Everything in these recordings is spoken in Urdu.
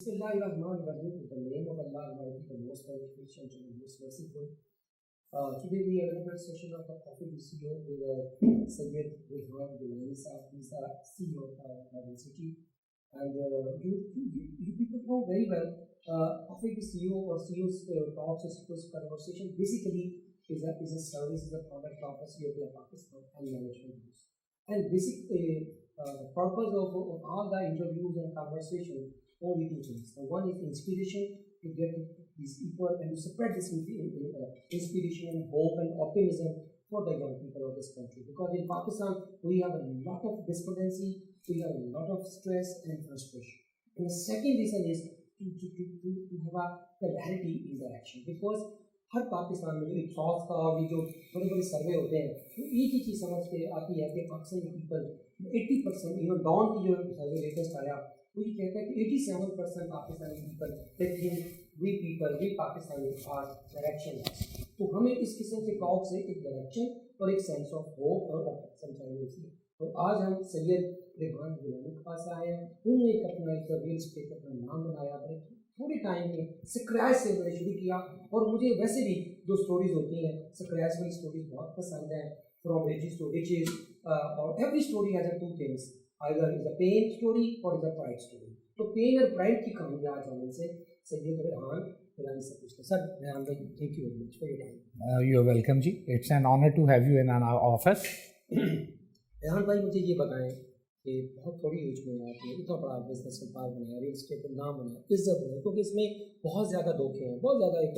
Bismillahirrahmanirrahim. In the name of Allah Almighty, the most beneficent and the most merciful. Today we have another session of the Coffee BCO with Sayyid Rehan Gilani Sahab. He's the CEO of Marble City. And you people know very well, Coffee BCO or CEO's talks or CEO's conversation basically is a service, is a product of a CEO of Pakistan and management use. And basically, the purpose of all the interviews and conversation only two things. One is inspiration, to get these people and to spread this inspiration and hope and optimism for the young people of this country. Because in Pakistan, we have a lot of despondency, we have a lot of stress and frustration. And the second reason is to have a clarity in the action. Because ہر پاکستان میں جو اطراف کا بھی جو بڑے بڑے سروے ہوتے ہیں وہ ایک ہی چیز سمجھ کے آتی ہے کہ پاکستانی پیپل 80%، ایون ڈاؤن کی جو سروے لیٹسٹ آیا وہ یہ کہتا ہے کہ 87% Pakistani people we people we Pakistani are direction. تو ہمیں اس قسم کے ٹاک سے ایک ڈائریکشن اور ایک سینس آف ہوپ اور آپٹمزم چاہیے ہوتی ہے. تو آج ہم سید ریحان گیلانی کے پاس آئے ہیں. انہوں نے اپنا ایک ریل اسٹیٹ اپنا نام بنایا ہے. تھوڑے ٹائم میں سکریچ سے میں نے شروع کیا اور مجھے ویسے بھی جو اسٹوریز ہوتی ہیں سکریچ والی اسٹوریز بہت پسند ہیں. فرام ایجز ٹو ریچز اور every story has a two things, either is a pain story or is a pride story. تو پین اور پرائڈ کی کہانی آج ہم ان سے سید ریحان گیلانی سے پوچھتے ہیں. سر ریحان بھائی، thank you very much for your time. You are welcome جی. It's an honour to have you in our office. Rehan بھائی مجھے یہ بتائیں کہ بہت تھوڑی ایج میں آپ نے اتنا بڑا بزنس امپائر بنایا، ریل اسٹیٹ کا نام بنایا، عزت بنائی، کیونکہ اس میں بہت زیادہ دھوکے ہیں، بہت زیادہ ایک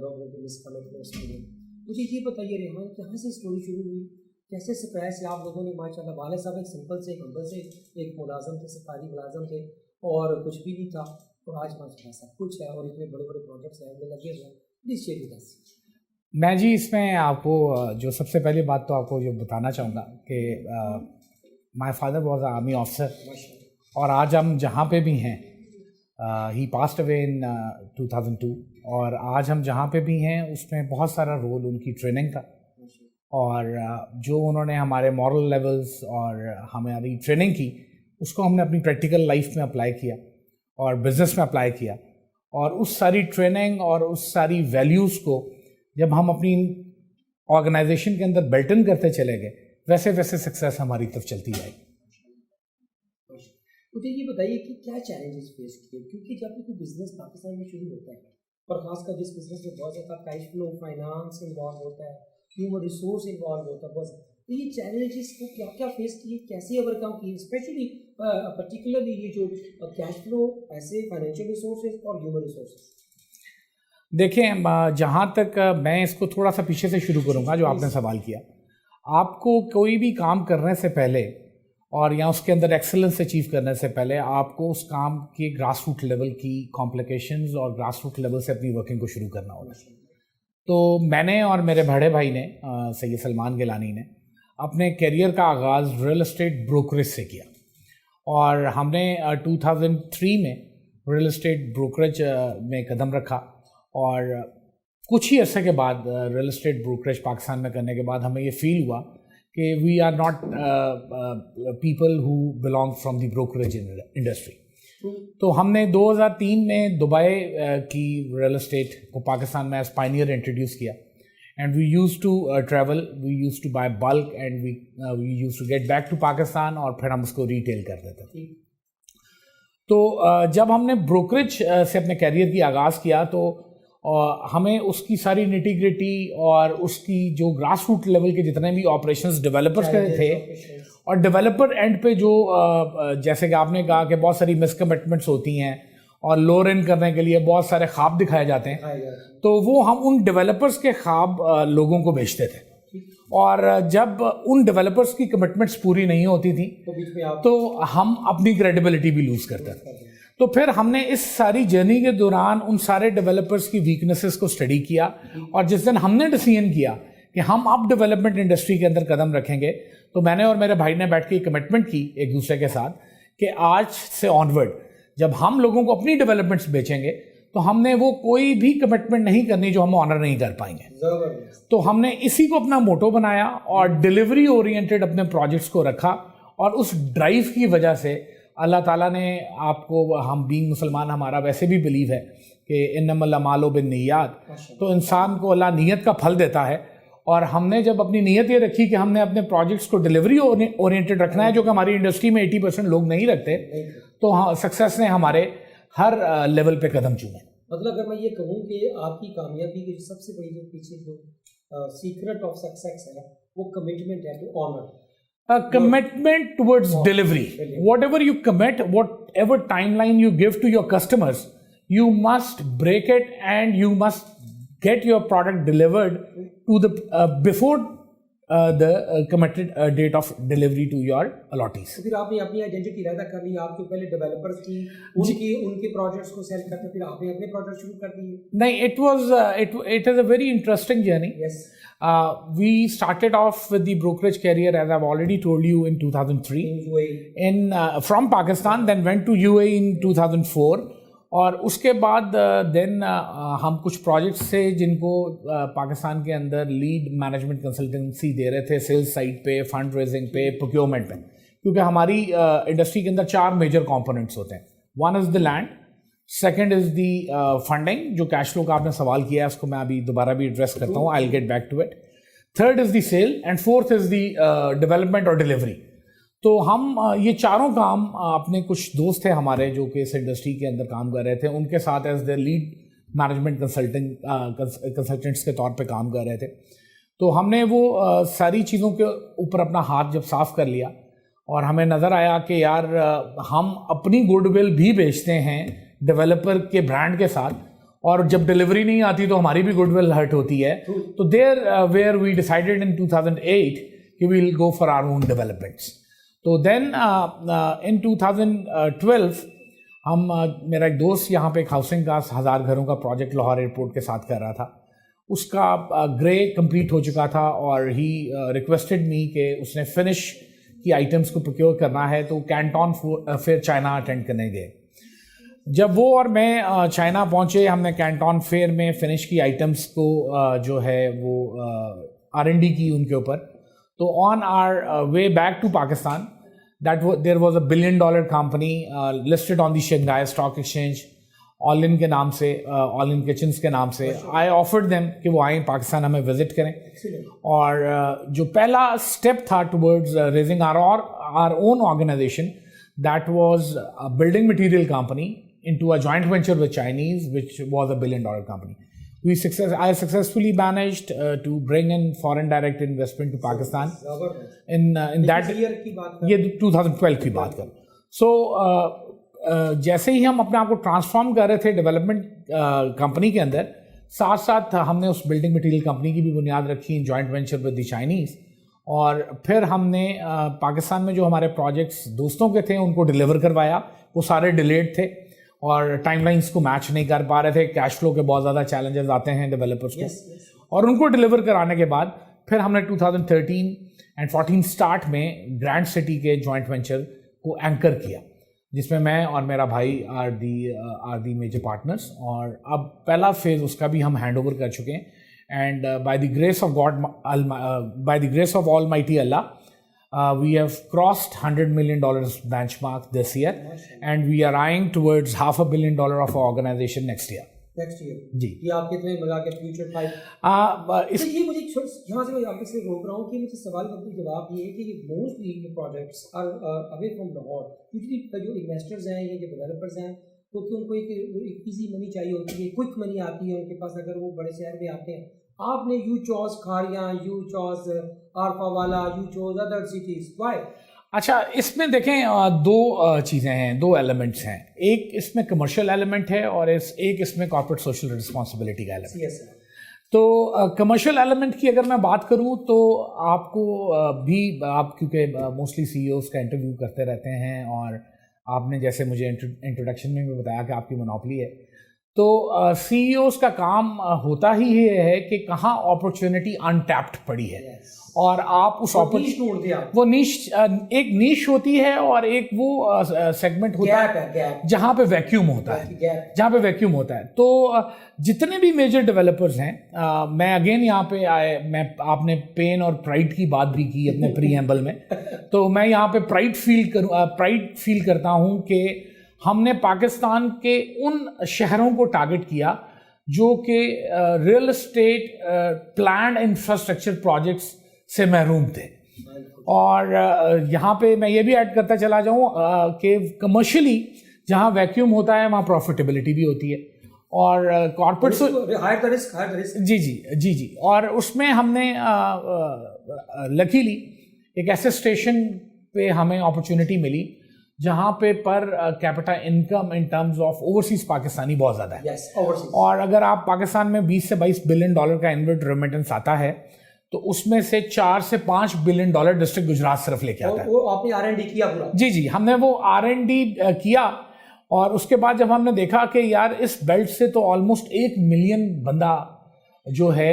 لوگوں کے مس کمٹمنٹس بھی ہیں. مجھے یہ بتائیے ریحان، کہاں سے اسٹوری شروع ہوئی، کیسے سکریچ سے آپ لوگوں نے ماشاء اللہ، والد صاحب ایک سمپل سے ایک ہمبل سے ایک ملازم تھے، سرکاری ملازم تھے اور کچھ بھی نہیں تھا، اور آج ماشاء اللہ سب کچھ ہے اور اتنے بڑے بڑے پروجیکٹس ہیں لگے ہوئے ہیں. Please share with us. میں جی اس میں آپ کو جو سب سے پہلی بات تو آپ کو جو بتانا چاہوں گا کہ my father was A army officer, اور آج ہم جہاں پہ بھی ہیں، ہی پاسڈ اوے ان 2002، اور آج ہم جہاں پہ بھی ہیں اس میں بہت سارا رول ان کی ٹریننگ کا، اور جو انہوں نے ہمارے مورل لیولز اور ہماری ٹریننگ کی اس کو ہم نے اپنی پریکٹیکل لائف میں اپلائی کیا اور بزنس میں اپلائی کیا. اور اس ساری ٹریننگ اور اس ساری ویلیوز کو جب ہم اپنی آرگنائزیشن کے اندر بیلٹن کرتے چلے گئے، ویسے ویسے سکسیس ہماری طرف چلتی جائے گی. مجھے یہ بتائیے کہ کیا چیلنجز فیس کیے، کیونکہ جب بھی کوئی بزنس پاکستان میں شروع ہوتا ہے اور خاص کر جس بزنس میں بہت زیادہ کیش فلو، فائنانس انوالو ہوتا ہے، ہیومن ریسورس انوالو ہوتا ہے بہت زیادہ، تو یہ چیلنجز کو کیا کیا فیس کیے، کیسے اوور کم کیے، اسپیشلی پرٹیکولرلی یہ جو کیش فلو، ایسے فائنینشیل ریسورسز اور ہیومن ریسورسز. دیکھیں، جہاں تک میں اس کو تھوڑا سا پیچھے سے شروع کروں گا جو آپ نے سوال کیا. آپ کو کوئی بھی کام کرنے سے پہلے اور یا اس کے اندر ایکسلنس اچیو کرنے سے پہلے آپ کو اس کام کی گراس روٹ لیول کی کمپلیکیشنز اور گراس روٹ لیول سے اپنی ورکنگ کو شروع کرنا ہوگا. تو میں نے اور میرے بڑے بھائی نے سید سلمان گیلانی نے اپنے کیریئر کا آغاز ریل اسٹیٹ بروکریج سے کیا، اور ہم نے 2003 میں ریل اسٹیٹ بروکریج میں قدم رکھا، اور کچھ ہی عرصے کے بعد ریل اسٹیٹ بروکریج پاکستان میں کرنے کے بعد ہمیں یہ فیل ہوا کہ we are not people who belonging from the brokerage industry. تو ہم نے 2003 میں دبئی کی ریل اسٹیٹ کو پاکستان میں ایز پائنیئر انٹروڈیوس کیا، and we used to travel, we used to buy bulk, and we used to get back to Pakistan, اور پھر ہم اس کو ریٹیل کر دیتے تھے. تو جب ہم نے بروکریج سے اپنے کیریئر کی آغاز کیا تو ہمیں اس کی ساری نیٹی-گریٹی اور اس کی جو گراس روٹ لیول کے جتنے بھی آپریشنز ڈیولپرز کے تھے، اور ڈیولپر اینڈ پہ جو جیسے کہ آپ نے کہا کہ بہت ساری مس کمٹمنٹس ہوتی ہیں اور لور ان کرنے کے لیے بہت سارے خواب دکھائے جاتے ہیں، تو وہ ہم ان ڈیولپرز کے خواب لوگوں کو بیچتے تھے، اور جب ان ڈیولپرز کی کمٹمنٹس پوری نہیں ہوتی تھیں تو ہم اپنی کریڈیبلٹی بھی لوز کرتے تھے. تو پھر ہم نے اس ساری جرنی کے دوران ان سارے ڈیولپرز کی ویکنیسز کو اسٹڈی کیا، اور جس دن ہم نے ڈیسیژن کیا کہ ہم اب ڈیولپمنٹ انڈسٹری کے اندر قدم رکھیں گے، تو میں نے اور میرے بھائی نے بیٹھ کے کمٹمنٹ کی ایک دوسرے کے ساتھ کہ آج سے آنورڈ جب ہم لوگوں کو اپنی ڈیولپمنٹس بیچیں گے تو ہم نے وہ کوئی بھی کمٹمنٹ نہیں کرنی جو ہم آنر نہیں کر پائیں گے. تو ہم نے اسی کو اپنا موٹو بنایا اور ڈیلیوری اورینٹڈ اپنے پروجیکٹس کو رکھا، اور اس ڈرائیو کی وجہ سے اللہ تعالیٰ نے آپ کو, ہم بینگ مسلمان ہمارا ویسے بھی بلیو ہے کہ انما الاعمال بالنیات, تو انسان کو اللہ نیت کا پھل دیتا ہے. اور ہم نے جب اپنی نیت یہ رکھی کہ ہم نے اپنے پروجیکٹس کو ڈیلیوری اورینٹڈ رکھنا ہے, جو کہ ہماری انڈسٹری میں 80% لوگ نہیں رکھتے, تو سکسیس نے ہمارے ہر لیول پہ قدم چومے. مطلب اگر میں یہ کہوں کہ آپ کی کامیابی کی سب سے بڑی جو پیچھے جو سیکرٹ آف سکسیس ہے وہ کمٹمنٹ ہے to honour. Commitment towards delivery. Whatever you commit, whatever timeline you give to your customers, you must break it and you must get your product delivered to the before the committed date of delivery to your allottees. پھر آپ نے اپنی آئیڈینٹی پیدا کر لی, آپ کے پہلے ڈیولپرز کی ان کے پروجیکٹس کو سیل کرتے, پھر آپ نے اپنے پروجیکٹ شروع کر دیے. نہیں, it is a very interesting journey. Yes. We started off with the brokerage career, as I've already told you, in 2003 from Pakistan, then went to UAE in 2004. اور اس کے بعد دین ہم کچھ پروجیکٹس سے جن کو پاکستان کے اندر لیڈ مینجمنٹ کنسلٹنسی دے رہے تھے, سیلز سائٹ پہ, فنڈ ریزنگ پہ, پروکیورمنٹ پہ, کیونکہ ہماری انڈسٹری کے اندر 4 میجر کمپوننٹس ہوتے ہیں. One is the land, second is the funding, جو کیش فلو کا آپ نے سوال کیا ہے اس کو میں ابھی دوبارہ بھی ایڈریس کرتا ہوں, I will get back to it. Third is the sale, and fourth is the development اور ڈیلیوری. تو ہم یہ چاروں کام اپنے کچھ دوست تھے ہمارے جو کہ اس انڈسٹری کے اندر کام کر رہے تھے, ان کے ساتھ as the lead management consultants کے طور پہ کام کر رہے تھے. تو ہم نے وہ ساری چیزوں کے اوپر اپنا ہاتھ جب صاف کر لیا اور ہمیں نظر آیا کہ یار ہم اپنی گڈ ول بھی بیچتے ہیں ڈیولپر کے برانڈ کے ساتھ, اور جب ڈیلیوری نہیں آتی تو ہماری بھی گڈ ول ہرٹ ہوتی ہے. تو دیر ویئر وی ڈیسائیڈیڈ ان 2008 کہ وی ول go for our own developments. تو دین ان 2012 ہم, میرا ایک دوست یہاں پہ ایک ہاؤسنگ کا 1000 گھروں کا پروجیکٹ لاہور ایئرپورٹ کے ساتھ کر رہا تھا, اس کا گرے کمپلیٹ ہو چکا تھا, اور ہی ریکویسٹڈ می کہ اس نے فنش کی آئٹمس کو پروکیور کرنا ہے, تو کینٹون فیئر چائنا اٹینڈ کرنے گئے. جب وہ اور میں چائنا پہنچے, ہم نے کینٹون فیئر میں فنش کی آئٹمس کو جو ہے وہ R&D کی ان کے اوپر. تو on our way back to Pakistan, there was a $1 billion company listed on the Shanghai Stock Exchange, All In کے نام سے, All In Kitchens کے نام سے. I offered them کہ وہ آئیں پاکستان ہمیں وزٹ کریں, اور جو پہلا اسٹیپ تھا towards raising our own organization, that was a building material company into a joint venture with Chinese, which was a $1 billion company. I successfully managed to bring in foreign direct investment to Pakistan in that year کی بات, یہ 2012 کی بات کر. سو جیسے ہی ہم اپنے آپ کو ٹرانسفارم کر رہے تھے ڈیولپمنٹ کمپنی کے اندر, ساتھ ساتھ ہم نے اس بلڈنگ مٹیریل کمپنی کی بھی بنیاد رکھی in joint venture with the Chinese. اور پھر ہم نے پاکستان میں جو ہمارے پروجیکٹس دوستوں کے تھے ان کو ڈیلیور کروایا. وہ سارے ڈیلیڈ تھے اور ٹائم لائنس کو میچ نہیں کر پا رہے تھے, کیش فلو کے بہت زیادہ چیلنجز آتے ہیں ڈیولپرس کو. اور ان کو ڈیلیور کرانے کے بعد پھر ہم نے 2013 اینڈ 14 اسٹارٹ میں گرینڈ سٹی کے جوائنٹ وینچر کو اینکر کیا, جس میں میں اور میرا بھائی آر دی میجر پارٹنرس. اور اب پہلا فیز اس کا بھی ہم ہینڈ اوور کر چکے ہیں, and by the grace of God, by the grace of all mighty Allah, we have crossed $100 million benchmark this year, and we are eyeing towards $500 million of our organization next year. جی یہ آپ کتنے ملا کے فیوچر ٹائپ. یہ مجھے یہاں سے میں آپ سے روک رہا ہوں کہ مجھے سوال کا جواب یہ ہے کہ یہ موسٹلی یہ projects are away from Lahore. کیونکہ جو انویسٹرز ہیں یا جو ڈیولپرز ہیں تو ان کو ایک ایزی منی چاہیے ہوتی ہے, کوئک منی آتی ہے ان کے پاس اگر وہ بڑے شہر میں آتے ہیں. آپ نے you choose Kharian, you choose Arfa والا, you choose other cities, why? اچھا, اس میں دیکھیں دو چیزیں ہیں, دو ایلیمنٹس ہیں. ایک اس میں کمرشل ایلیمنٹ ہے اور ایک اس میں کارپوریٹ سوشل رسپانسبلٹی کا ایلیمنٹ. تو کمرشل ایلیمنٹ کی اگر میں بات کروں تو آپ کو بھی, آپ کیونکہ موسٹلی سی ای اوز کا انٹرویو کرتے رہتے ہیں, اور آپ نے جیسے مجھے انٹروڈکشن میں بھی بتایا کہ آپ کی مونوپلی ہے, تو سی ای اوز کا کام ہوتا ہی یہ ہے کہ کہاں اپرچونٹی انٹیپڈ پڑی ہے اور آپ اس اپرچونٹی وہ نیش ایک نیش ہوتی ہے اور ایک وہ سیگمنٹ ہوتا ہے جہاں پہ ویکیوم ہوتا ہے تو جتنے بھی میجر ڈیولپرز ہیں میں اگین یہاں پہ میں آپ نے پین اور پرائڈ کی بات بھی کی اپنے پری ایمبل میں تو میں یہاں پہ پرائڈ فیل کرتا ہوں کہ ہم نے پاکستان کے ان شہروں کو ٹارگٹ کیا جو کہ real estate planned infrastructure projects سے محروم تھے اور یہاں پہ میں یہ بھی ایڈ کرتا چلا جاؤں کہ کمرشلی جہاں ویکیوم ہوتا ہے وہاں پروفیٹیبلٹی بھی ہوتی ہے اور کارپوریٹ جی اور اس میں ہم نے لکیلی ایک ایسے اسٹیشن پہ ہمیں اپرچونٹی ملی جہاں پہ per capita income in terms of overseas Pakistani بہت زیادہ ہے اور اگر آپ پاکستان میں 20 سے 22 بلین ڈالر کا انورٹ ریمیٹنس آتا ہے تو اس میں سے 4 سے 5 بلین ڈالر ڈسٹرکٹ گجرات صرف لے کے آتا ہے. وہ آپ نے R&D کیا پورا؟ جی ہم نے وہ R&D کیا اور اس کے بعد جب ہم نے دیکھا کہ یار اس بیلٹ سے تو آلموسٹ 1 ملین بندہ جو ہے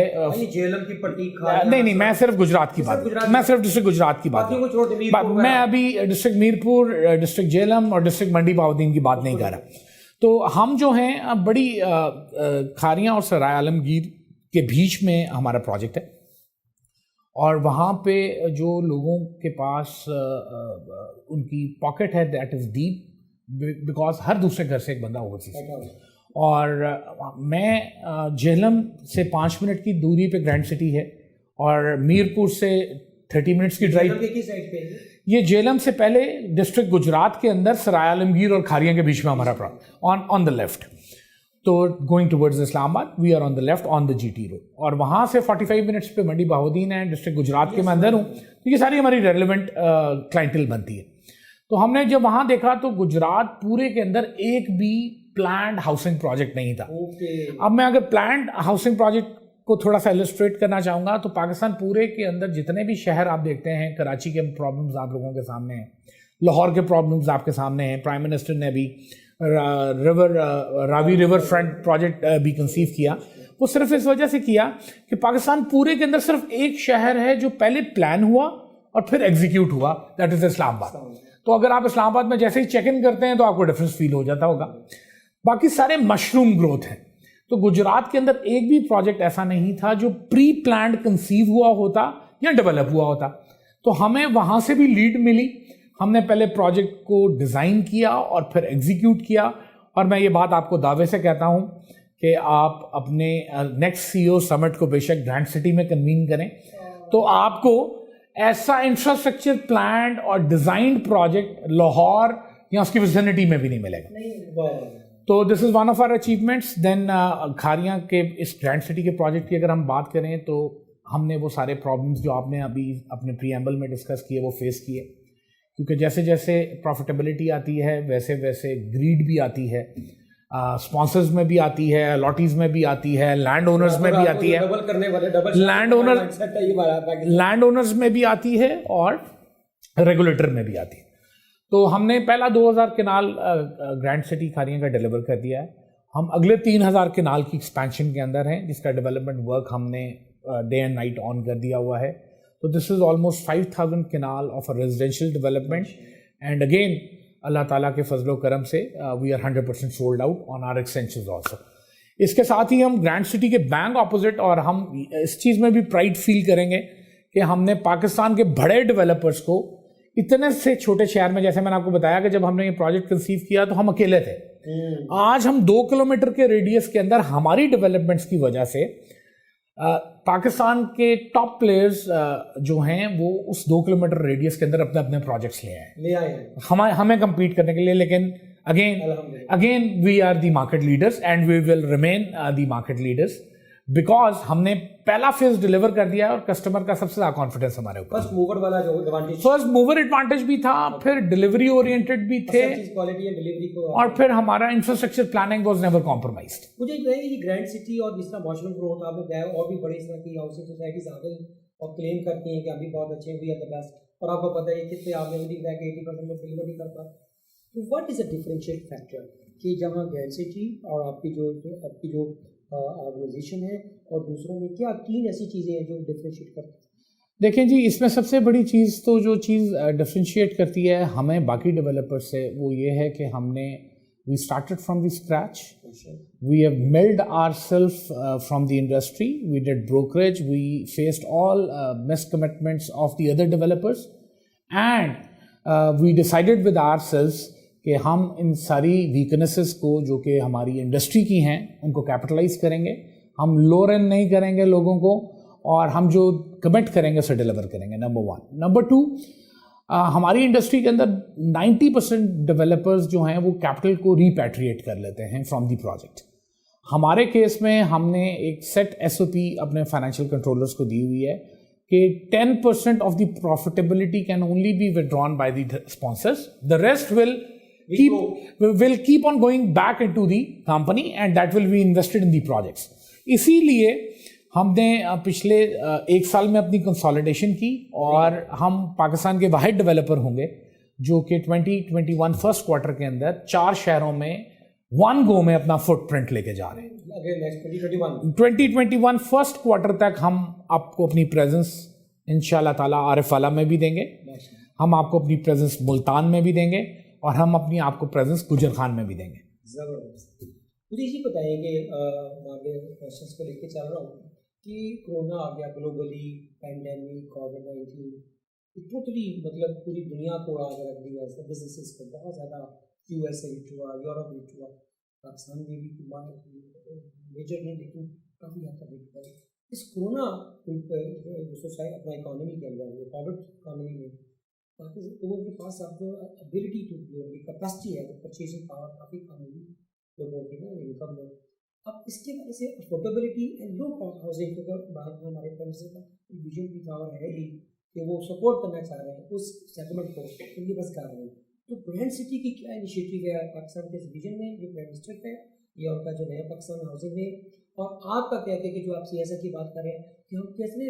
جیلم کی پٹی نہیں میں صرف گجرات کی بات میں صرف ڈسٹرکٹ گجرات کی بات میں ابھی ڈسٹرکٹ میرپور ڈسٹرکٹ جیلم اور ڈسٹرکٹ منڈی بہاؤدین کی بات نہیں کر رہا. تو ہم جو ہیں بڑی کھاریاں اور سرائے عالمگیر کے بیچ میں ہمارا پروجیکٹ ہے اور وہاں پہ جو لوگوں کے پاس ان کی پاکٹ ہے دیٹ از ڈیپ بیکاز ہر دوسرے گھر سے ایک بندہ اوورسیز اور میں جہلم سے 5 منٹ کی دوری پہ گرینڈ سٹی ہے اور میرپور سے 30 منٹس کی ڈرائیو. یہ جہلم سے پہلے ڈسٹرکٹ گجرات کے اندر سرائے عالمگیر اور کھاریاں کے بیچ میں ہمارا آن دا لیفٹ. تو going towards Islamabad we are on the left on the GT road اور وہاں سے 45 منٹس پہ منڈی بہاؤدین ہے ڈسٹرکٹ گجرات کے میں اندر ہوں. تو یہ ساری ہماری ریلیونٹ کلائنٹل بنتی ہے. تو ہم نے جب وہاں دیکھا تو گجرات پورے کے اندر ایک بھی پلانڈ ہاؤسنگ پروجیکٹ نہیں تھا. اب میں اگر پلانڈ ہاؤسنگ پروجیکٹ کو تھوڑا سا ایلسٹریٹ کرنا چاہوں گا تو پاکستان پورے کے اندر جتنے بھی شہر آپ دیکھتے ہیں, کراچی کے پرابلمز آپ لوگوں کے سامنے ہیں, لاہور کے پرابلمز آپ کے سامنے ہیں, پرائم منسٹر نے بھی راوی ریور فرنٹ پروجیکٹ بھی کنسیو کیا, وہ صرف اس وجہ سے کیا کہ پاکستان پورے کے اندر صرف ایک شہر ہے جو پہلے پلان ہوا اور پھر ایگزیکیوٹ ہوا, دیٹ از اسلام آباد. تو اگر آپ اسلام آباد میں جیسے ہی چیک ان کرتے ہیں تو آپ کو ڈفرینس فیل ہو جاتا ہوگا. باقی سارے مشروم گروتھ ہیں. تو گجرات کے اندر ایک بھی پروجیکٹ ایسا نہیں تھا جو پری پلانڈ کنسیو ہوا ہوتا یا ڈیولپ ہوا ہوتا. تو ہمیں وہاں سے بھی لیڈ ملی. ہم نے پہلے پروجیکٹ کو ڈیزائن کیا اور پھر ایگزیکیوٹ کیا. اور میں یہ بات آپ کو دعوے سے کہتا ہوں کہ آپ اپنے نیکسٹ CEO سمٹ کو بے شک گرینڈ سٹی میں کنوین کریں تو آپ کو ایسا انفراسٹرکچر پلانڈ اور ڈیزائنڈ پروجیکٹ لاہور یا اس کی ویسینٹی میں بھی نہیں ملے گا. تو this is one of our achievements. Then Kharian کے اس گرینڈ سٹی کے پروجیکٹ کی اگر ہم بات کریں تو ہم نے وہ سارے پرابلمس جو آپ نے ابھی اپنے پری ایمبل میں ڈسکس کیے وہ فیس کیے, کیونکہ جیسے جیسے پروفیٹیبلٹی آتی ہے ویسے ویسے گریڈ بھی آتی ہے, اسپانسرز میں بھی آتی ہے, الاٹیز میں بھی آتی ہے, لینڈ اونرز میں بھی آتی ہے, لینڈ اونرز میں بھی آتی ہے اور ریگولیٹر میں بھی آتی ہے. تو ہم نے پہلا 2000 کنال گرینڈ سٹی کھاریاں کا ڈیلیور کر دیا ہے. ہم اگلے 3000 کنال کی ایکسپینشن کے اندر ہیں جس کا ڈیولپمنٹ ورک ہم نے ڈے اینڈ نائٹ آن کر دیا ہوا ہے. تو this is almost 5000 kanal of a residential development and again Allah تعالیٰ کے فضل و کرم سے we are 100% sold out on our extensions also. اس کے ساتھ ہی ہم گرینڈ سٹی کے بینک اپوزٹ, اور ہم اس چیز میں بھی پرائڈ فیل کریں گے کہ ہم نے پاکستان کے بڑے ڈیولپرز کو اتنے سے چھوٹے شہر میں, جیسے میں نے آپ کو بتایا کہ جب ہم نے یہ پروجیکٹ کنسیو کیا تو ہم اکیلے تھے. آج ہم 2 کلومیٹر کے ریڈیس کے اندر ہماری ڈیولپمنٹس کی وجہ سے پاکستان کے ٹاپ پلیئرز جو ہیں وہ اس 2 کلومیٹر ریڈیس کے اندر اپنے اپنے پروجیکٹس لے آئے ہمیں کمپیٹ کرنے کے لیے. لیکن again we are the market leaders and we will remain the market leaders because ہم نے پہلا فیز ڈیلیور کر دیا ہے اور کسٹمر کا سب سے زیادہ کانفیڈنس ہمارے اوپر. فرسٹ موور والا جو ایڈوانٹیج, فرسٹ موور ایڈوانٹیج بھی تھا, پھر ڈیلیوری اورینٹڈ بھی تھے, کوالٹی اینڈ ڈیلیوری کو, اور پھر ہمارا infrastructure planning was never compromised. مجھے یہ گرینڈ سٹی اور جس طرح ماشرم گروتھ آپ نے کہا اور بھی بڑی اس طرح کی ہاؤسنگ سوسائٹیز آ گئی اور کلیم کرتی ہیں کہ ہم بھی بہت اچھے, وی آر دا بیسٹ, اور آپ کو پتہ ہے کتنے آپ نے بھی دیکھا کہ 80% میں ڈیلیور نہیں کرتا. What is a differentiate factor کہ جہاں گرینڈ سٹی اور آپ کی جو آرگنائزیشن ہے اور دوسروں میں کیا 3 ایسی چیزیں ہیں جو ڈفرینشیٹ کرتی ہیں؟ دیکھیں جی، اس میں سب سے بڑی چیز تو جو چیز ڈفرینشیٹ کرتی ہے ہمیں باقی ڈیولپر سے، وہ یہ ہے کہ ہم نے we started from the scratch. We have milled ourselves from the industry. We did brokerage. We faced all miscommitments of the other developers. And we decided with ourselves کہ ہم ان ساری ویکنیسز کو جو کہ ہماری انڈسٹری کی ہیں ان کو کیپٹلائز کریں گے. ہم لو رن نہیں کریں گے لوگوں کو، اور ہم جو کمٹ کریں گے اسے ڈیلیور کریں گے. نمبر 1. نمبر 2، ہماری انڈسٹری کے اندر 90% ڈیولپرز جو ہیں وہ کیپٹل کو ریپیٹریٹ کر لیتے ہیں فرام دی پروجیکٹ. ہمارے کیس میں ہم نے ایک سیٹ SOP اپنے فائنینشیل کنٹرولرز کو دی ہوئی ہے کہ 10% of the profitability can only be withdrawn by the sponsors. The rest will keep on going back into the company and that will be invested in the projects. اسی لیے ہم نے پچھلے 1 سال میں اپنی کنسالیڈیشن کی، اور ہم پاکستان کے واحد ڈیولپر ہوں گے جو کہ 2021 فرسٹ کوارٹر کے اندر 4 شہروں میں 1 گو میں اپنا فٹ پرنٹ لے کے جا رہے ہیں. 2021 فرسٹ کوارٹر تک ہم آپ کو اپنی پریزنس انشاءاللہ تعالیٰ عارف والا میں بھی دیں گے، ہم آپ کو اپنی پریزنس ملتان میں بھی دیں گے، اور ہم اپنی آپ کو پریزنس گجر خان میں بھی دیں گے. زبردست. مجھے یہ بتائیں گے، آگے کوشچنس کو لے کے چل رہا ہوں کہ کورونا آ گیا گلوبلی، پینڈیمک، کووڈ-19 ٹوٹلی مطلب پوری دنیا کو اڑا کے رکھ دیا. بزنسز کو بہت زیادہ US سے ہٹ ہوا، یورپ میں ہٹ ہوا، پاکستان میں بھی میجر نہیں لیکن کافی حد تک ہٹ ہوا. اس کورونا سوسائٹی اپنا اکانومی کے اندر کووڈ اکانومی میں لوگوں کے پاس اب جو ابیلٹی ٹو کیپیسٹی ہے، پرچیزنگ پاور کافی کم ہوئی لوگوں کی نا انکم میں. اب اس کی وجہ سے affordability and low cost housing کا باہر ہمارے فرینڈس کا ویژن بھی تھا اور ہے بھی کہ وہ سپورٹ کرنا چاہ رہے ہیں اس سیگمنٹ کو، ان کی بس کر رہے ہیں. تو گرینڈ سٹی کی کیا انیشیٹو ہے پاکستان کے اس ویژن میں جو پرائم منسٹر ہے یا ان کا جو نیا پاکستان ہاؤسنگ ہے، اور آپ کا کیا کہ جو آپ سیاست کی بات کر رہے ہیں کہ ہم کیسے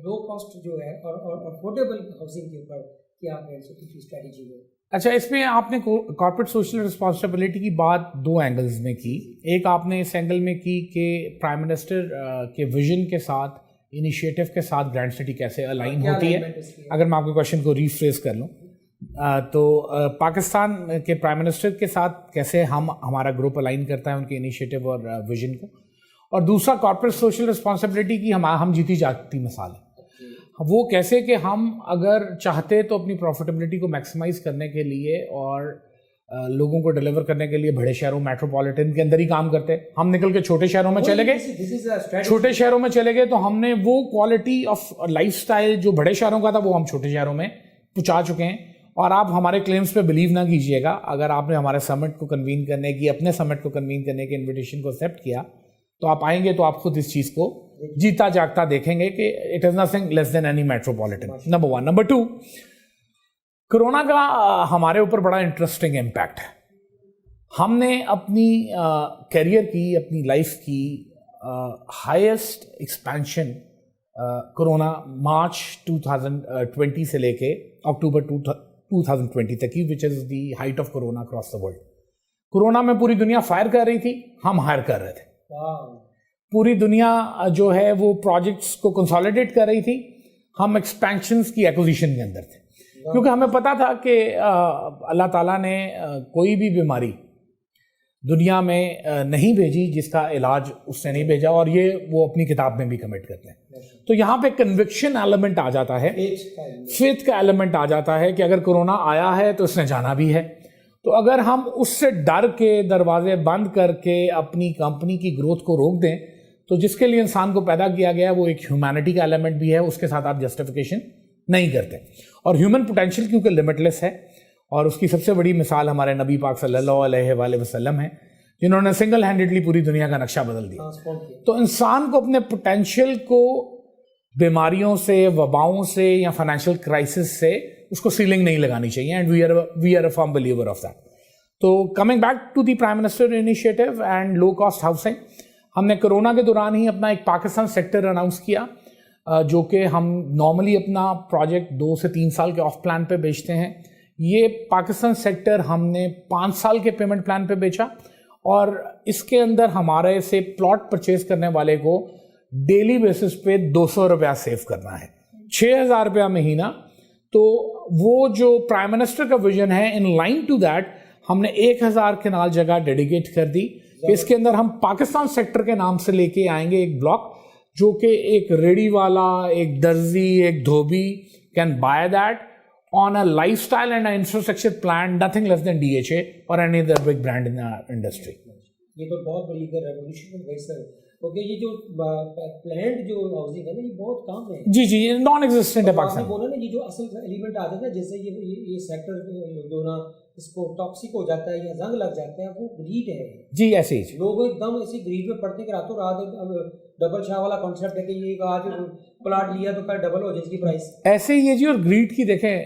لو کاسٹ جو ہے اور افورڈیبل ہاؤسنگ کے اوپر کیا گرینڈ سٹی کی اسٹریٹجی ہے؟ اچھا، اس میں آپ نے کارپوریٹ سوشل رسپانسبلٹی کی بات 2 اینگلز میں کی. ایک آپ نے اس اینگل میں کی کہ پرائم منسٹر کے ویژن کے ساتھ، انیشیٹو کے ساتھ گرینڈ سٹی کیسے الائن ہوتی ہے. اگر میں آپ کے کوشچن کو ریفریز کر لوں تو پاکستان کے پرائم منسٹر کے ساتھ کیسے ہمارا گروپ الائن کرتا ہے ان کے انیشیٹو اور ویژن کو. اور دوسرا کارپوریٹ سوشل رسپانسبلٹی کی ہم جیتی جاگتی مثال ہے. وہ کیسے کہ ہم اگر چاہتے تو اپنی پروفیٹیبلٹی کو میکسیمائز کرنے کے لیے اور لوگوں کو ڈیلیور کرنے کے لیے بڑے شہروں میٹروپولیٹن کے اندر ہی کام کرتے. ہم نکل کے چھوٹے شہروں میں چلے گئے، چھوٹے شہروں میں چلے گئے تو ہم نے وہ کوالٹی آف لائف سٹائل جو بڑے شہروں کا تھا وہ ہم چھوٹے شہروں میں پہنچا چکے ہیں. اور آپ ہمارے کلیمز پہ بلیو نہ کیجیے گا، اگر آپ نے ہمارے سمٹ کو کنوین کرنے کی، اپنے سمٹ کو کنوین کرنے کے انویٹیشن کو ایکسیپٹ کیا تو آپ آئیں گے تو آپ خود اس چیز کو جیتا جاگتا دیکھیں گے کہ it is nothing less than any metropolitan. Number 1. Number 2، corona کا ہمارے اوپر بڑا انٹرسٹنگ امپیکٹ ہے. ہم نے اپنی کیریئر کی، اپنی لائف کی ہائیسٹ ایکسپینشن کرونا مارچ 2020 سے لے کے اکتوبر 2020 تک کی، which is the height of corona across the world. Corona میں پوری دنیا فائر کر رہی تھی، ہم ہائر کر رہے تھے. پوری دنیا جو ہے وہ پروجیکٹس کو کنسالیڈیٹ کر رہی تھی، ہم ایکسپینشنز کی ایکوزیشن کے اندر تھے. کیونکہ ہمیں پتا تھا کہ اللہ تعالیٰ نے کوئی بھی بیماری دنیا میں نہیں بھیجی جس کا علاج اس نے نہیں بھیجا، اور یہ وہ اپنی کتاب میں بھی کمٹ کرتے ہیں. تو یہاں پہ کنوکشن ایلیمنٹ آ جاتا ہے، فیتھ کا ایلیمنٹ آ جاتا ہے کہ اگر کرونا آیا ہے تو اس نے جانا بھی ہے. تو اگر ہم اس سے ڈر کے دروازے بند کر کے اپنی کمپنی کی گروتھ کو روک دیں تو جس کے لیے انسان کو پیدا کیا گیا وہ ایک ہیومینٹی کا ایلیمنٹ بھی ہے، اس کے ساتھ آپ جسٹیفیکیشن نہیں کرتے. اور ہیومن پوٹینشیل کیونکہ لمٹ لیس ہے، اور اس کی سب سے بڑی مثال ہمارے نبی پاک صلی اللہ علیہ وآلہ وسلم ہے جنہوں نے سنگل ہینڈڈلی پوری دنیا کا نقشہ بدل دیا. تو انسان کو اپنے پوٹینشیل کو بیماریوں سے، وباؤں سے یا فائنینشیل کرائسس سے اس کو سیلنگ نہیں لگانی چاہیے. And we are a firm believer of that. تو coming back to the prime minister initiative and low cost housing, ہم نے کرونا کے دوران ہی اپنا ایک پاکستان سیکٹر اناؤنس کیا جو کہ ہم نارملی اپنا پروجیکٹ 2 سے 3 سال کے آف پلان پہ بیچتے ہیں. یہ پاکستان سیکٹر ہم نے 5 سال کے پیمنٹ پلان پہ بیچا اور اس کے اندر ہمارے سے پلاٹ پرچیز کرنے والے کو ڈیلی بیسس پہ 200 روپیہ سیو کرنا ہے, 6,000 روپیہ مہینہ. تو وہ جو پرائم منسٹر کا ویژن ہے, ان لائن ٹو دیٹ ہم نے 1,000 کنال جگہ ڈیڈیکیٹ کر دی کہ اس کے اندر ہم پاکستان سیکٹر کے نام سے لے کے آئیں گے ایک بلاک, جو کہ ایک ریڑی والا, ایک درزی, ایک دھوبی can buy that on a lifestyle and an infrastructure plan, nothing less than DHA or any other big brand in the industry. یہ تو بہت بڑی ریولیوشن ہے سر, کیونکہ یہ جو پلانڈ جو ہاؤسنگ ہے نا یہ بہت کم ہے. جی جی, یہ نان ایگزسٹنٹ ہے پاکستان. بولا نا یہ جو اصل ایلیمنٹ آ جاتا ہے, جیسے یہ سیکٹر جو نا اس کو ٹاکسک ہو جاتا ہے یا زنگ لگ جاتا ہے, وہ گریڈ ہے. جی ایسے ہی لوگ ایک دم ایسی گریڈ میں پڑتے کہ راتوں رات ڈبل شاہ والا کانسیپٹ ہے کہ یہ آج پلاٹ لیا تو کل ڈبل ہو جائے اس کی پرائس. ایسے ہی ہے جی. اور گریڈ کی دیکھیں,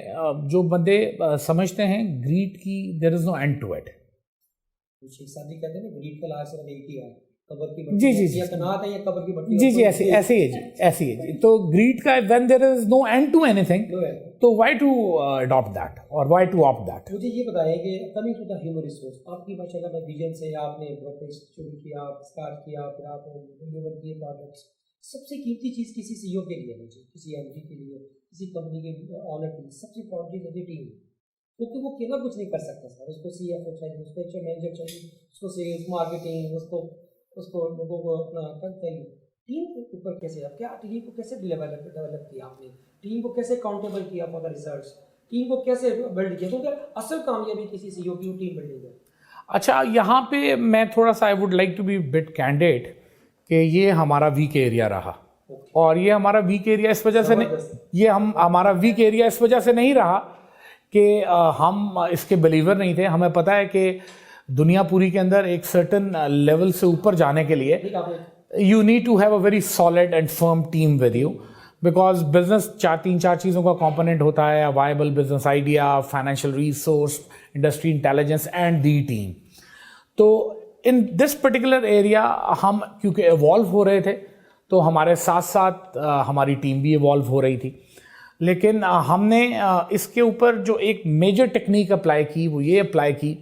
جو بندے سمجھتے ہیں گریڈ کی, دیر is no end to it. شیخ صادق کہتے ہیں نا گریڈ کا لاج صرف ایک ہی ہے, قبر کی جی جی جی کنات ہے یا قبر کی بٹی. جی جی ایسے ہی ہے جی, ایسے ہی ہے جی. تو گریڈ کا when there is no end to اینی تھنگ, تو وائی ٹو اڈاپٹ دیٹ اور وائی ٹو آپٹ دیٹ. مجھے یہ بتائیں کہ coming to the human resource, آپ کی ماشاء اللہ ویژن سے آپ نے بروکریج شروع کیا, آپ اسٹارٹ کیا, پھر آپ نے ڈیلیور کیے پروڈکٹس. سب سے قیمتی چیز کسی سی او کے لیے, مجھے کسی ایم ڈی کے لیے, کسی کمپنی کے آنر کے لیے سب سے امپورٹنٹ چیز ہوتی ہے ٹیم, کیونکہ وہ اکیلا کچھ نہیں کر سکتا سر. اس کو سی ایف او چاہیے, اس کو ایچ ایم مینیجر چاہیے, اس کو سیلس مارکیٹنگ, اس کو لوگوں کو اپنا چاہیے. ٹیم کے اوپر کیسے, آپ کیا ٹیم کو کیسے ڈیولپ کیا آپ نے, ٹیم کو کیسے اکاؤنٹیبل کیا فار دا ریزلٹس, ٹیم کو کیسے بلڈ کیا, کیونکہ اصل کامیابی کسی سی او کی ٹیم بلڈنگ ہے. اچھا, یہاں پہ میں تھوڑا سا I would like to be bit candid کہ یہ ہمارا ویک ایریا رہا, اور یہ ہمارا ویک ایریا اس وجہ سے نہیں, یہ ہمارا ویک ایریا اس وجہ سے نہیں رہا کہ ہم اس کے بلیور نہیں تھے. ہمیں پتہ ہے کہ دنیا پوری کے اندر ایک سرٹن لیول سے اوپر جانے کے لیے you need to have a very solid and firm team with you, because business 3-4 چیزوں کا کمپوننٹ ہوتا ہے, viable business idea, financial resource, industry intelligence and the team. تو ان دس پرٹیکولر ایریا ہم کیونکہ ایوالو ہو رہے تھے, تو ہمارے ساتھ ساتھ ہماری ٹیم بھی ایوالو ہو رہی تھی. لیکن ہم نے اس کے اوپر جو ایک میجر ٹیکنیک اپلائی کی, وہ یہ اپلائی کی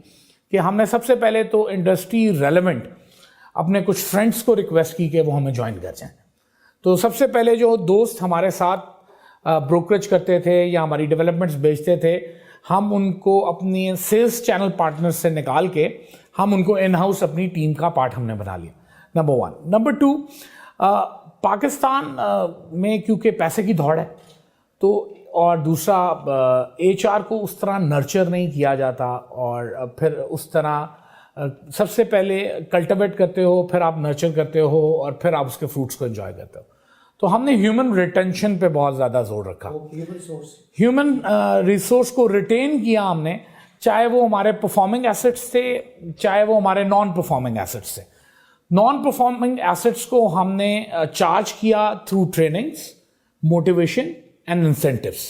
کہ ہم نے سب سے پہلے تو انڈسٹری ریلیونٹ اپنے کچھ فرینڈس کو ریکویسٹ کی کہ وہ ہمیں جوائن کر جائیں. تو سب سے پہلے جو دوست ہمارے ساتھ بروکریج کرتے تھے یا ہماری ڈیولپمنٹس بیچتے تھے, ہم ان کو اپنی سیلس چینل پارٹنر سے نکال کے ہم ان کو ان ہاؤس اپنی ٹیم کا پارٹ ہم نے بنا لیا. نمبر 1. نمبر 2, پاکستان میں کیونکہ پیسے کی دوڑ ہے, تو اور دوسرا ایچ آر کو اس طرح نرچر نہیں کیا جاتا, اور پھر اس طرح سب سے پہلے کلٹیویٹ کرتے ہو, پھر آپ نرچر کرتے ہو, اور پھر آپ اس کے فروٹس کو انجوائے کرتے ہو. تو ہم نے ہیومن ریٹینشن پہ بہت زیادہ زور رکھا. ہیومن ریسورس کو ریٹین کیا ہم نے, چاہے وہ ہمارے پرفارمنگ ایسٹس تھے, چاہے وہ ہمارے نان پرفارمنگ ایسٹس تھے. نان پرفارمنگ ایسٹس کو ہم نے چارج کیا through trainings, motivation and incentives.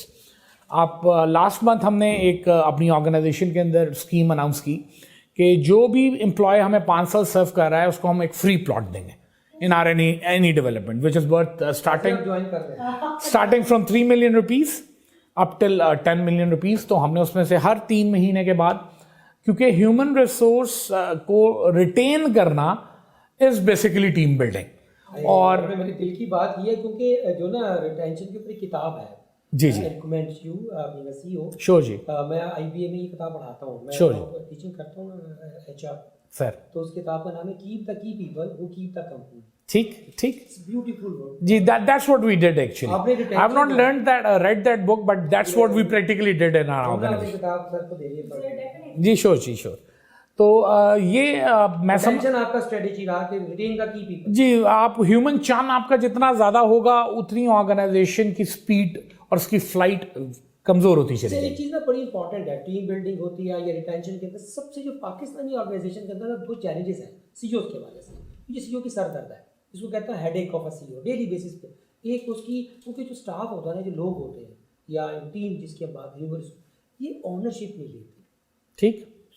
آپ لاسٹ منتھ ہم نے ایک اپنی آرگنائزیشن کے اندر اسکیم اناؤنس کی کہ جو بھی امپلائی ہمیں 5 سال سرو کر رہا ہے اس کو ہم ایک فری پلاٹ دیں گے in our any development, which is worth starting from 3 million rupees up till 10 million rupees. تو ہم نے اس میں سے ہر 3 مہینے کے بعد, کیونکہ ہیومن ریسورس کو ریٹین کرنا از بیسیکلی ٹیم بلڈنگ. اور میری دل کی بات یہ ہے کیونکہ جو نا ریٹینشن کی اوپر کتاب ہے, جی جی recommend you being a C او. شور جی, میں آئی بی اے میں یہ کتاب پڑھاتا ہوں, میں ٹیچنگ کرتا ہوں ایچ آر سر. تو اس کتاب کا نام ہے keep the key people who keep the company. ٹھیک ٹھیک, بیوٹیفل ورڈ جی. that's what we did actually. I have not learned that, read that book, but that's what we practically did in our organization. کتاب سر کو دینی پڑے. جی شور جی شور. تو یہ میں ریٹینشن آپ کا اسٹریٹجی رہا کہ ریٹین کا کی پیپل. جی, آپ ہیومن چان آپ کا جتنا زیادہ ہوگا اتنی آرگنائزیشن کی اسپیڈ اور اس کی فلائٹ کمزور ہوتی چلی جائے. ایک چیز نا بڑی امپورٹنٹ ہے, ٹیم بلڈنگ ہوتی ہے یا ریٹینشن کے اندر سب سے جو پاکستانی آرگنائزیشن کے اندر 2 چیلنجز ہیں سی او کے حوالے سے. یہ سی او کی سر درد ہے, اس کو کہتا ہے ہیڈ ایک of a C O daily basis پہ. ایک اس کی کیونکہ جو اسٹاف ہوتا ہے نا, جو لوگ ہوتے ہیں یا ٹیم جس کی بات ہیومن, یہ اونرشپ نہیں لیتی. ٹھیک,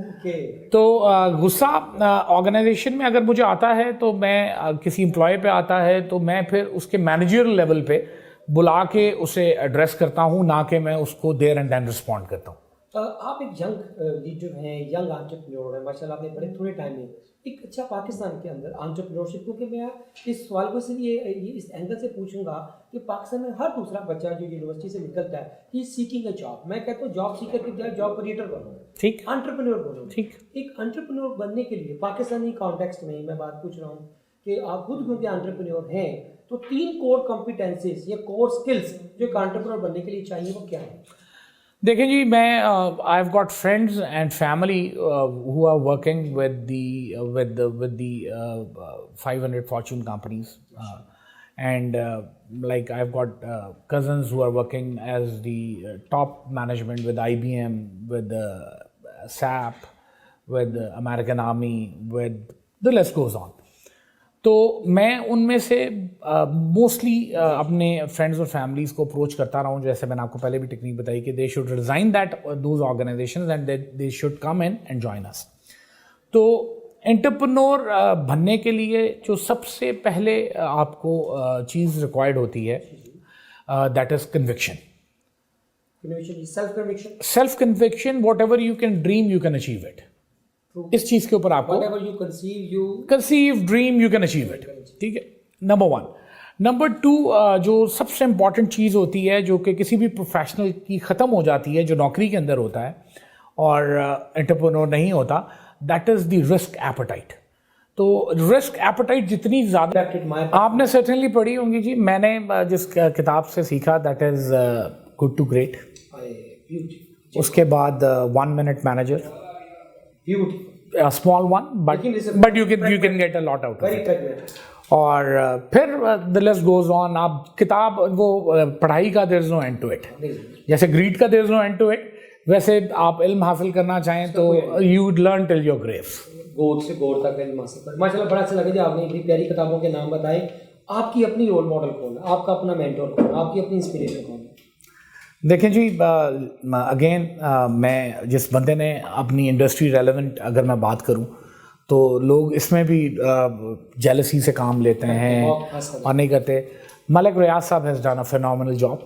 Okay. تو غصہ آرگنائزیشن میں اگر مجھے آتا ہے تو میں کسی امپلائی پہ آتا ہے تو میں پھر اس کے مینیجر لیول پہ بلا کے اسے ایڈریس کرتا ہوں, نہ کہ میں اس کو دیر اینڈ دین رسپونڈ کرتا ہوں. آپ ایک ینگ لیڈر ہیں, ینگ انٹرپرینور ہیں, ماشاء اللہ آپ نے بڑے تھوڑے ٹائم میں ایک اچھا پاکستان کے اندر انٹرپرینورشپ, کیونکہ میں اس سوال کو صرف یہ اس اینگل سے پوچھوں گا کہ پاکستان میں ہر دوسرا بچہ جو یونیورسٹی سے نکلتا ہے ہی از سیکنگ اے جاب. میں کہتا ہوں جاب سیکر کی بجائے جاب کریٹر بنو, ٹھیک, انٹرپرینور بنو. ٹھیک. ایک انٹرپرینور بننے کے لیے پاکستانی کانٹیکسٹ میں میں بات پوچھ رہا ہوں کہ آپ خود کیونکہ انٹرپرینور ہیں, تو 3 کور کمپیٹنسیز یا کور اسکلس جو ایک انٹرپرینور بننے کے لیے چاہیے وہ کیا ہے؟ دیکھیں جی, میں I have got friends and family who are working with the 500 fortune companies, and like I have got cousins who are working as the top management with IBM, with SAP, with American Army, with the list goes on. تو میں ان میں سے موسٹلی اپنے فرینڈز اور فیملیز کو اپروچ کرتا رہا ہوں, جیسے میں نے آپ کو پہلے بھی ٹیکنیک بتائی کہ they should resign those organizations and they should come in and join us. تو انٹرپرینور بننے کے لیے جو سب سے پہلے آپ کو چیز ریکوائرڈ ہوتی ہے that is conviction. Self conviction, whatever you can dream you can achieve it. اس چیز کے اوپر آپ کو conceive dream you can achieve it, ٹھیک ہے, نمبر 1. نمبر 2, جو سب سے امپورٹنٹ چیز ہوتی ہے جو کہ کسی بھی پروفیشنل کی ختم ہو جاتی ہے جو نوکری کے اندر ہوتا ہے اور انٹرپرینور نہیں ہوتا, that is the risk appetite. تو رسک ایپیٹائٹ جتنی زیادہ آپ نے سرٹنلی پڑھی ہوں گی جی, میں نے جس کتاب سے سیکھا that is good to great, اس کے بعد 1 minute manager, a small one but you can get a lot out of it. اور پھر the list goes on. آپ کتاب وہ پڑھائی کا there is no end to it, جیسے greed کا there is no end to it, ویسے آپ علم حاصل کرنا چاہیں تو you would learn till your grave. گود سے گور تک علم حاصل کر. ماشاء اللہ بڑا اچھا لگا جی, آپ نے اتنی پیاری کتابوں کے نام بتائے. آپ کی اپنی رول ماڈل کون ہے, آپ کا اپنا مینٹور کون ہے, آپ کی اپنی انسپریشن کون ہے؟ دیکھیں جی, اگین میں جس بندے نے اپنی انڈسٹری ریلیونٹ اگر میں بات کروں تو لوگ اس میں بھی جیلسی سے کام لیتے ہیں اور نہیں کرتے. Malik Riaz sahab has done a phenomenal job,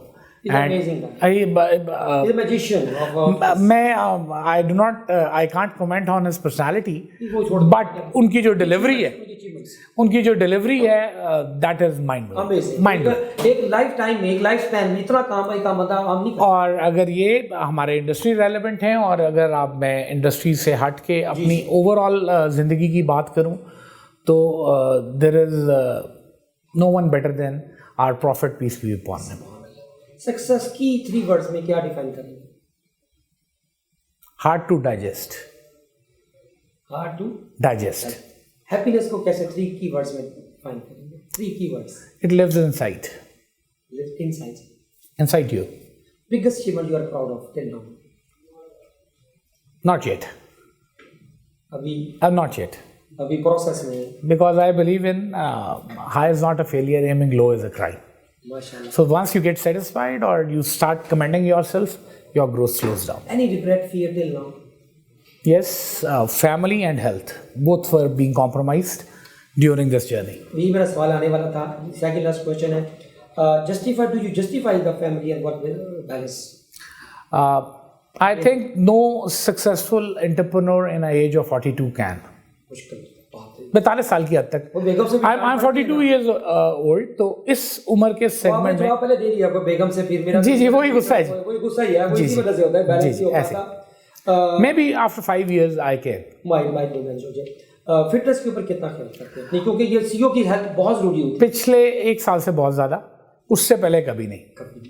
میں I do not I can't comment on his personality, but ان کی جو ڈلیوری ہے دیٹ از مائنڈ. اور اگر یہ ہمارے انڈسٹری ریلیونٹ ہیں, اور اگر آپ میں انڈسٹری سے ہٹ کے اپنی اوور آل زندگی کی بات کروں تو there is no one better than our prophet, peace be upon him. Success کی 3 ورڈز میں کیا ڈیفائن کریں گے؟ Hard to digest. Hard to digest. Happiness کو کیسے 3 کی ورڈز میں ڈیفائن کریں گے؟ 3 کی words. It lives inside. Inside you. Biggest achievement you are proud of till now? Not yet. Not yet. ابھی پروسیس میں. Because I believe in high is not a failure, aiming low is a crime. So once you get satisfied or you start commending yourself, your growth slows down. Any regret, fear till now? Yes, family and health both were being compromised during this journey. یہی میرا سوال آنے والا تھا. سیکنڈ لاسٹ کوشچن ہے, do you justify the family and work balance? I think no successful entrepreneur in an age of 42 can. 42 سال کی حد تک. I'm 42 years old, تو اس عمر کے سیگمنٹ میں پہلے دے دیا بیگم سے, پھر میرا جی وہی غصہ ہے, وہی غصہ ہی ہے, وہی وجہ سے ہوتا ہے بیلنس ہی ہوتا ہے. Maybe after 5 years I can. Mind manage ہو جائے. فٹنس کے اوپر کتنا خیال کرتے ہیں؟ نہیں, کیونکہ یہ CEO کی ہیلتھ بہت ضروری ہوتی ہے. پچھلے 1 سال سے بہت زیادہ, اس سے پہلے کبھی نہیں.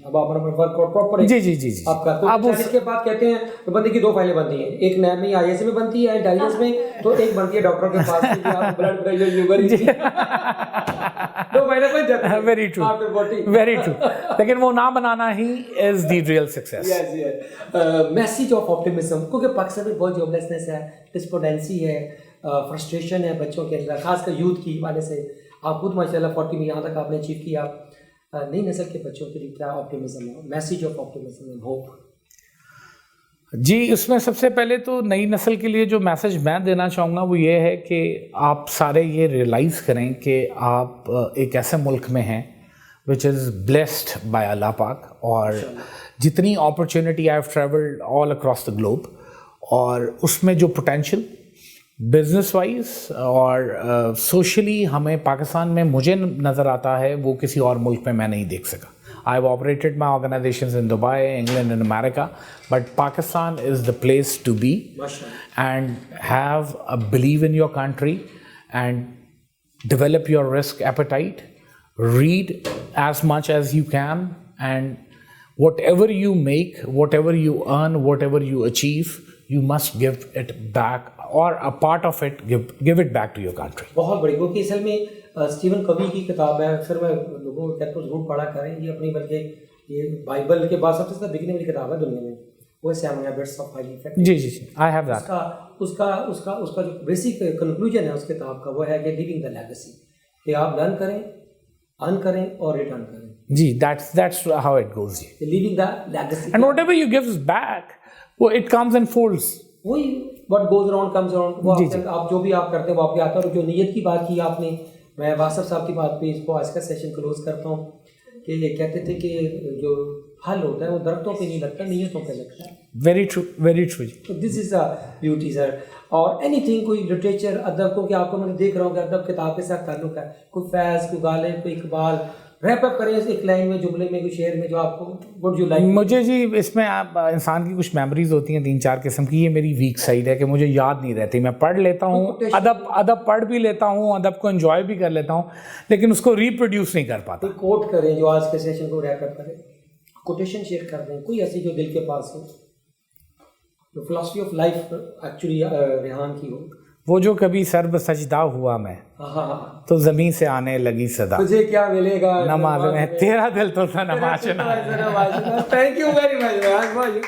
اب آپ اپنا ورک آؤٹ پراپر جی آپ کا. اب اس کے بعد کہتے ہیں بندے کی 2 فائلیں بنتی ہیں, ایک نیب میں IAS میں بنتی ہے, ڈائلس میں, تو ایک بنتی ہے ڈاکٹر کے پاس آپ بلڈ پریشر شوگر. 2 فائلیں بن جاتی ہیں. Very true. لیکن وہ نہ بنانا ہی is the real success. Message of optimism, کیونکہ پاکستان میں بہت جاب لیسنس ہے, ڈسپوٹینسی ہے, فرسٹریشن ہے بچوں کے اندر, خاص کر یوتھ کی حوالے سے. آپ خود ماشاء اللہ 40 میں یہاں تک آپ نے اچیو کیا. نئی نسل کے بچوں کے لیے کیا آپٹیمزم ہے, message of optimism and hope? جی اس میں سب سے پہلے تو نئی نسل کے لیے جو میسج میں دینا چاہوں گا وہ یہ ہے کہ آپ سارے یہ ریئلائز کریں کہ آپ ایک ایسے ملک میں ہیں وچ از بلیسڈ بائی اللہ پاک, اور جتنی opportunity I have travelled all across the globe, اور اس میں جو پوٹینشیل بزنس وائز اور سوشلی ہمیں پاکستان میں مجھے نظر آتا ہے وہ کسی اور ملک میں میں نہیں دیکھ سکا. I have operated my organizations in Dubai, England and America, but Pakistan is the place to be, and have a believe in your country and develop your risk appetite, read as much as you can, and whatever you make, whatever you earn, whatever you achieve, you must give it back, or a part of it give it back to your country. بہت بڑی, کیونکہ اصل میں اسٹیون کوی کی کتاب ہے, اکثر میں لوگوں کو کہتا ہوں ضرور پڑھا کریں یہ اپنی, بلکہ یہ بائبل کے بعد سب سے زیادہ بکنے والی کتاب ہے دنیا میں, وہ ہے 7 Habits of Highly Effective. جی جی جی, آئی ہیو دیٹ. اس کا جو بیسک کنکلوژن ہے اس کتاب کا وہ ہے کہ لیونگ دا لیگیسی, کہ آپ لرن کریں, ارن کریں اور ریٹرن کریں. جی that's how it goes. جی living the legacy, and whatever you gives back, it comes in folds. وہی what goes around comes around. وہ آپ جو بھی آپ کرتے ہیں وہ آپ کے آتا ہے. اور جو نیت کی بات کی آپ نے, میں واصف صاحب کی بات پہ اس کو آج کا سیشن کلوز کرتا ہوں کہ یہ کہتے تھے کہ جو پھل ہوتا ہے وہ درختوں پہ نہیں لگتا, نیتوں پہ لگتا ہے. ویری ٹرو, ویری ٹرو جی. تو دس از اے بیوٹی سر. اور اینی تھنگ, کوئی لٹریچر, ادب, کو کہ آپ کو میں دیکھ رہا ہوں کہ ادب کتاب کے ساتھ تعلق ہے, کوئی فیض, کوئی غالب, کوئی اقبال, ریپ اپ کریں ایک لائن میں, جملے میں, کوئی شعر میں جو آپ کو وڈ یو لائک. مجھے جی اس میں آپ انسان کی کچھ میموریز ہوتی ہیں 3-4 قسم کی, یہ میری ویک سائڈ ہے کہ مجھے یاد نہیں رہتی. میں پڑھ لیتا ہوں, ادب پڑھ بھی لیتا ہوں, ادب کو انجوائے بھی کر لیتا ہوں, لیکن اس کو ریپروڈیوس نہیں کر پاتا. کوٹ کریں جو آج کے سیشن کو ریپ اپ کریں, کوٹیشن شیئر کر دیں کوئی ایسی جو دل کے پاس ہو, جو philosophy of life actually Rehan کی ہو. وہ جو کبھی سر بسجدہ ہوا میں تو زمین سے آنے لگی صدا, تجھے کیا ملے گا نماز میں, تیرا دل تو تھا نماز. Thank you very much.